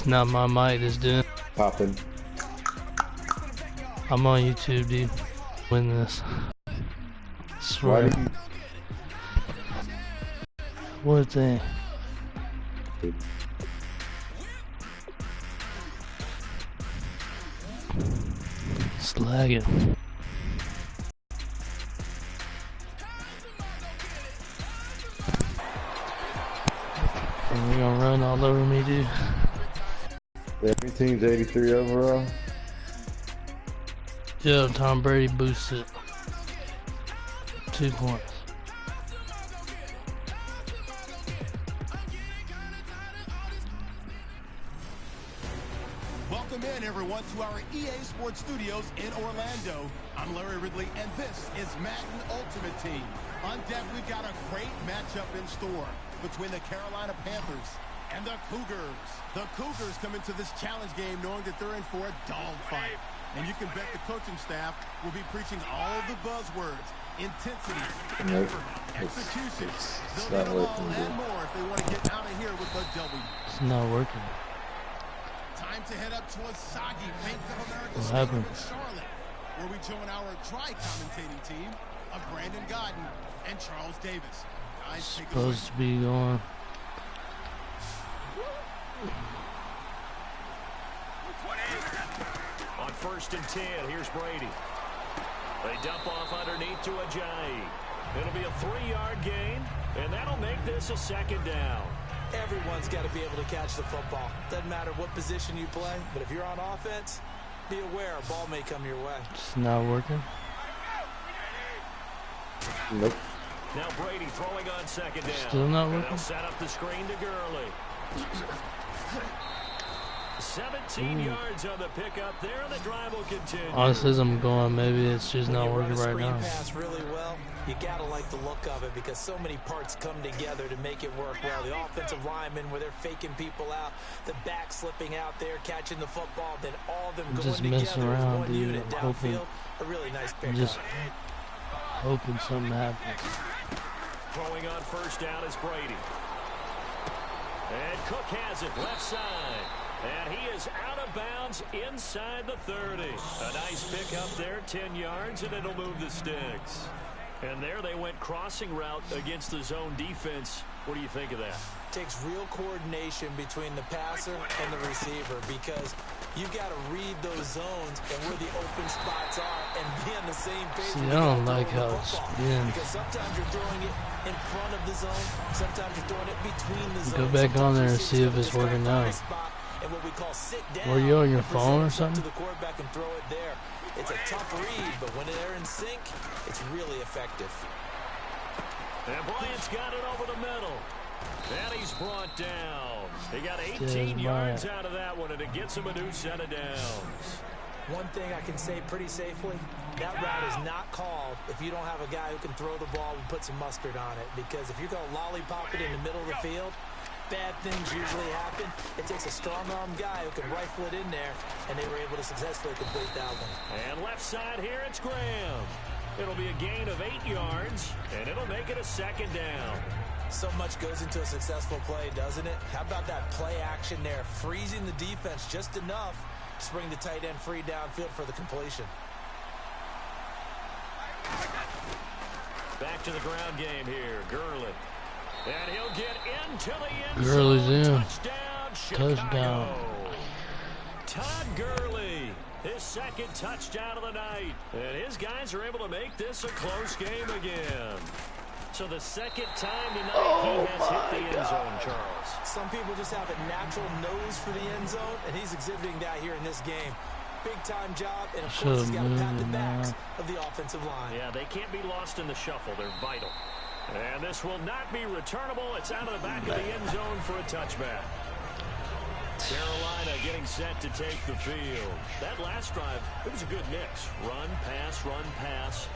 It's not my mic that's doing. Popping. I'm on YouTube, dude. Win this. Swear. What thing? It's lagging. And you're gonna run all over me, dude. Every team's 83 overall. Yeah, Tom Brady boosted 2 points. Welcome in, everyone, to our EA Sports Studios in Orlando. I'm Larry Ridley, and this is Madden Ultimate Team. On deck, we've got a great matchup in store between the Carolina Panthers and the Cougars. The Cougars come into this challenge game knowing that they're in for a dogfight. And you can bet the coaching staff will be preaching all the buzzwords: intensity, effort, execution. They'll need them all and more if they want to get out of here with a W. It's not working. Time to head up to a soggy Bank of America Stadium in Charlotte, where we join our dry commentating team of Brandon Godden and Charles Davis. Guys, supposed to be going. On 1st and 10, here's Brady. They dump off underneath to Ajayi. It'll be a 3-yard gain, and that'll make this a 2nd down. Everyone's got to be able to catch the football. Doesn't matter what position you play, but if you're on offense, be aware a ball may come your way. It's not working. Nope. Now Brady throwing on 2nd down. Still not working. And they'll set up the screen to Gurley. 17 yards on the pickup there, and the drive will continue. Honestly, as I'm going, maybe it's just not working right now. Pass really well. You gotta like the look of it because so many parts come together to make it work well. The offensive linemen, where they're faking people out, the back slipping out there, catching the football, then all of them going just together messing as around, one dude. unit I'm downfield. A really nice pickup. just hoping something happens. Throwing on 1st down is Brady. And Cook has it left side. And he is out of bounds inside the 30. A nice pickup there, 10 yards, and it'll move the sticks. And there they went crossing route against the zone defense. What do you think of that? Takes real coordination between the passer and the receiver because you've got to read those zones and where the open spots are and be on the same page. See, I don't like how it's been. Because sometimes you're throwing it in front of the zone, sometimes you're throwing it between the zones. Go back on there and see if it's working out. And what we call sit down. Were you on your phone or something? To the quarterback and throw it there. It's a tough read, but when they're in sync, it's really effective. And Bryant's got it over the middle. And he's brought down. He got 18 yards out of that one, and it gets him a new set of downs. One thing I can say pretty safely, that route is not called if you don't have a guy who can throw the ball and put some mustard on it. Because if you're going to lollipop it in the middle of the field, bad things usually happen. It takes a strong-arm guy who can rifle it in there, and they were able to successfully complete that one. And left side here, it's Graham. It'll be a gain of 8 yards, and it'll make it a 2nd down. So much goes into a successful play, doesn't it? How about that play action there, freezing the defense just enough to bring the tight end free downfield for the completion. Back to the ground game here, Gurley. And he'll get into the end zone. Gurley's in. Touchdown. Todd Gurley, his 2nd touchdown of the night. And his guys are able to make this a close game again. So the 2nd time tonight he has hit the end zone, Charles. Some people just have a natural nose for the end zone, and he's exhibiting that here in this game. Big-time job, and of course he's got to pat the backs of the offensive line. Yeah, they can't be lost in the shuffle. They're vital. And this will not be returnable. It's out of the back of the end zone for a touchback. Carolina getting set to take the field. That last drive, it was a good mix. Run, pass.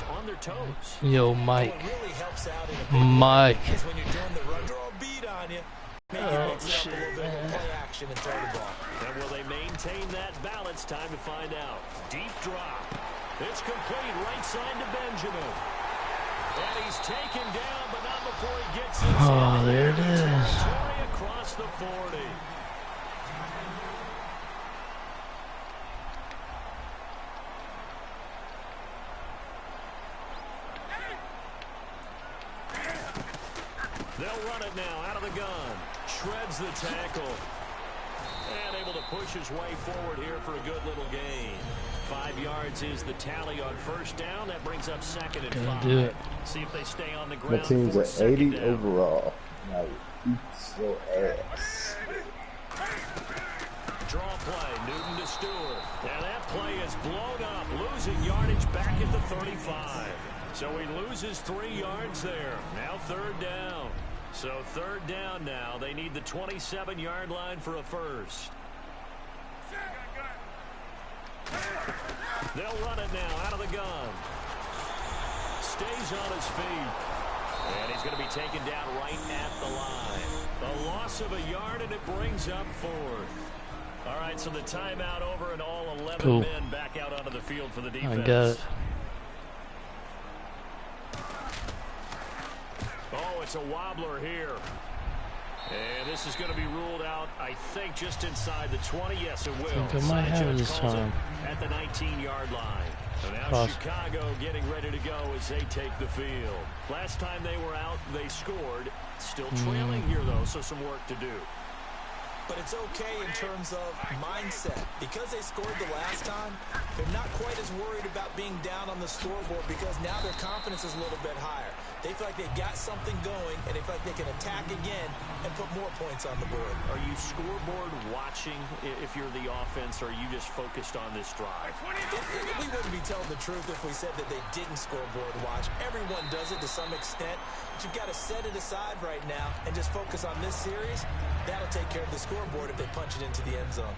On their toes. Yo, Mike. Really helps out Mike. when you're doing the run, throw a beat on you. Maybe mix it up a little bit with play action and throw the ball. And will they maintain that balance? Time to find out. Deep drop. It's complete right side to Benjamin. And he's taken down, but not before he gets inside. Oh, there it is. Across the 40. They'll run it now out of the gun. Shreds the tackle. And able to push his way forward here for a good little gain. 5 yards is the tally on first down. That brings up second and 5. Do it. See if they stay on the ground. My team's for at second 80 down. overall. Now, eat your ass. Draw play, Newton to Stewart. And that play is blown up, losing yardage back at the 35. So he loses 3 yards there. Now third down. So third down now. They need the 27-yard line for a first. They'll run it now out of the gun. Stays on his feet. And he's going to be taken down right at the line. A loss of a yard, and it brings up fourth. All right, so the timeout over, and all 11 men back out onto the field for the defense. I got it. Oh, it's a wobbler here. And this is going to be ruled out, I think, just inside the 20. Yes, it will. I think I might have it this time. At the 19-yard line. So now Chicago getting ready to go as they take the field. Last time they were out, they scored. Still trailing here, though, so some work to do. But it's okay in terms of mindset. Because they scored the last time, they're not quite as worried about being down on the scoreboard because now their confidence is a little bit higher. They feel like they've got something going, and they feel like they can attack again and put more points on the board. Are you scoreboard watching if you're the offense, or are you just focused on this drive? We wouldn't be telling the truth if we said that they didn't scoreboard watch. Everyone does it to some extent, but you've got to set it aside right now and just focus on this series. That'll take care of the scoreboard if they punch it into the end zone.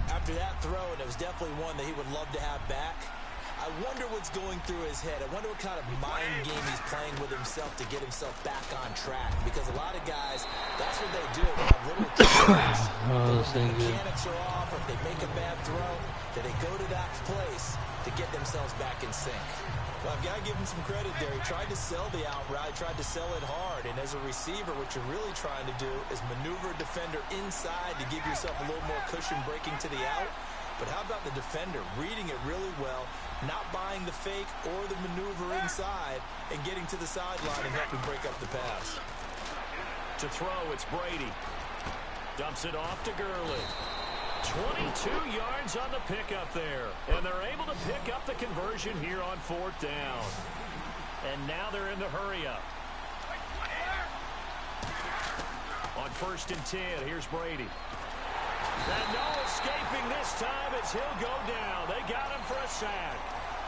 After that throw, and it was definitely one that he would love to have back, I wonder what's going through his head. I wonder what kind of mind game he's playing with himself to get himself back on track. Because a lot of guys, that's what they do. They have little tricks. The mechanics are off, or if they make a bad throw, that they go to that place to get themselves back in sync. Well, I've got to give him some credit there. He tried to sell the out route, tried to sell it hard. And as a receiver, what you're really trying to do is maneuver a defender inside to give yourself a little more cushion breaking to the out. But how about the defender reading it really well, not buying the fake or the maneuver inside, and getting to the sideline and helping break up the pass? To throw, it's Brady. Dumps it off to Gurley. 22 yards on the pickup there. And they're able to pick up the conversion here on fourth down. And now they're in the hurry-up. On 1st and 10, here's Brady. And no escaping this time as he'll go down. They got him for a sack.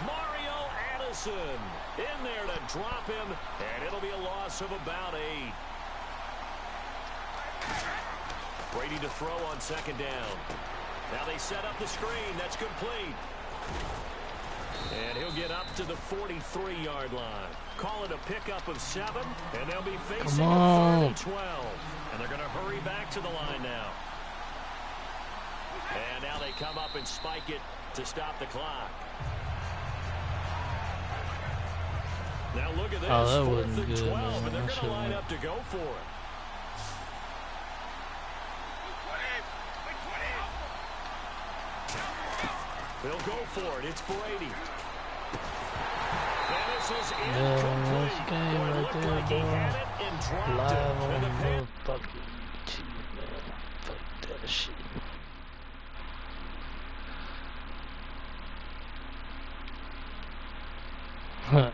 Mario Addison in there to drop him, and it'll be a loss of about 8. Brady to throw on 2nd down. Now they set up the screen. That's complete. And he'll get up to the 43-yard line. Call it a pickup of 7, and they'll be facing a 3rd and 12. And they're going to hurry back to the line now. And now they come up and spike it to stop the clock. Now look at this. Oh, that 4th wasn't and good, 12, man. and they're That going to line should've- up to go for it. They'll go for it. It's Brady. And this is incomplete. Nice game Boy, it right looked there, like he boy. had it and dropped Live it. on And the the Pan- motherfucking TV, man. Fuck that shit. Huh.